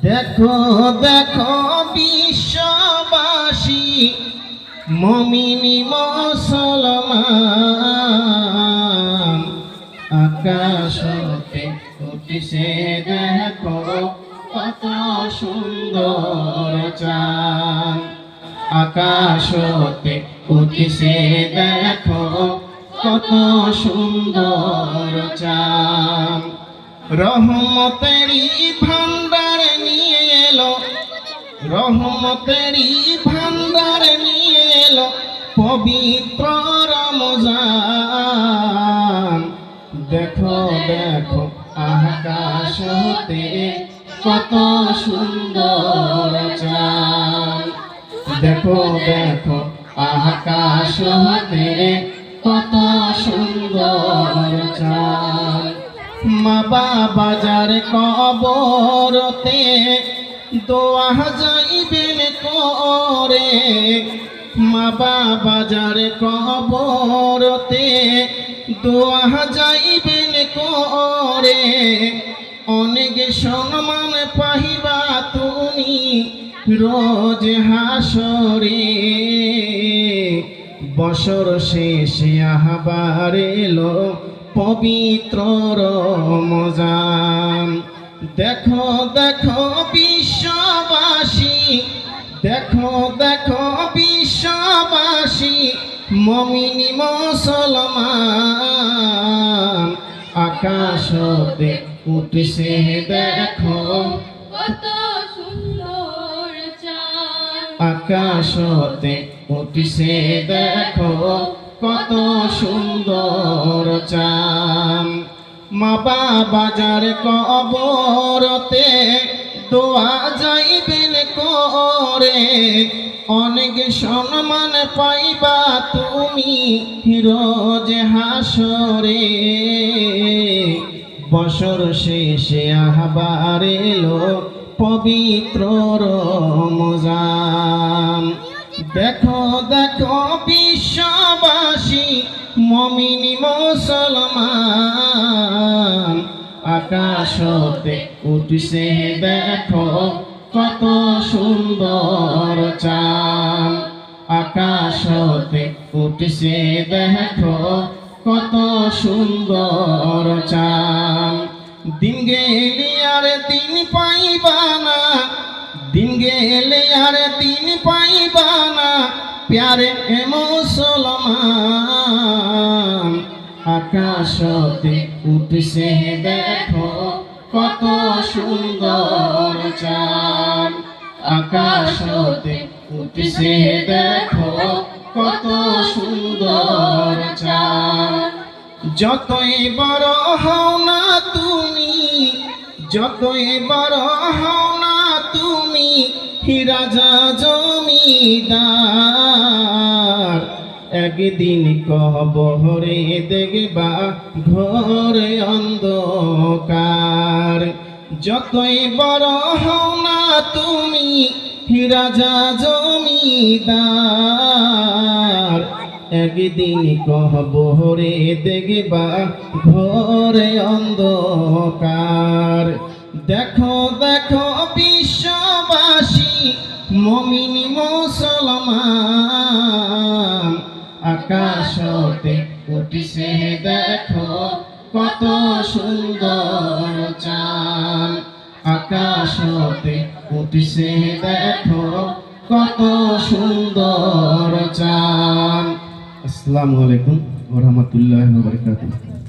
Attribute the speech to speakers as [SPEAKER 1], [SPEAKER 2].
[SPEAKER 1] দেখো দেখো বিশ্ববাসী, মুমিনি মুসলমান, আকাশ হতে উঠিছে দেখো কত সুন্দর চাঁদ। আকাশ হতে উঠিছে দেখো কত সুন্দর চাঁদ। রহমতেরই ভান্ডার নিয়ে এলো, রহমতেরই ভান্ডার নিয়ে এলো পবিত্র রমজান। দেখো দেখো আকাশ হতে কত সুন্দর চাঁদ। দেখো দেখো আকাশ হতে কত সুন্দর চাঁদ। মা বাবা যার কবরতে দোয়া যাইবেন করে, মা বাবা যার কবরতে দোয়া যাইবেন করে, অনেক সম্মান পাহিবা তুমি রোজ হাসরে। বছর শেষে আবার এলো পবিত্র রমজান। দেখো দেখো বিশ্ববাসী, দেখো দেখো বিশ্ববাসী, মুমিনি মুসলমান, আকাশ হতে উঠছে দেখো
[SPEAKER 2] কত সুন্দর চাঁদ।
[SPEAKER 1] আকাশ হতে উঠছে দেখো কত সুন্দর চাঁদ। মা বাবা যার কবরতে দোয়া যাইবেন করে, অনেক সম্মান পাইবা তুমি রোজ হাসরে। বছর শেষে আবার এলো পবিত্র রমজান। দেখো দেখো বিশ্ববাসী, মুমিনি মুসলমান, আকাশ হতে উঠছে দেখো কত সুন্দর চাঁদ। আকাশ হতে উঠছে দেখো কত সুন্দর চাঁদ। দিন গেলে আর দিন পাইবা না, দিন গেলে আর দিন পাইবা না প্যারে মুসলমান, আকাশ হতে উঠছে দেখো কত সুন্দর চাঁদ। আকাশ হতে উঠছে দেখো কত সুন্দর চাঁদ। যতই বড় হও না তুমি, যতই বড় হও না তুমি রাজা জমিদার, একদিন কবরে দেখবা ঘরে অন্ধকার। যতই বড় হও না তুমি রাজা জমিদার, একদিন কবরে দেখবা ঘরে অন্ধকার। দেখো দেখো বিশ্ববাসী, মুমিনি মুসলমান, আকাশ হতে উঠছে দেখো কত সুন্দর চাঁদ। আকাশ হতে উঠছে দেখো কত সুন্দর চাঁদ। আসসালামু আলাইকুম ওয়া রাহমাতুল্লাহি ওয়া বারাকাতুহু।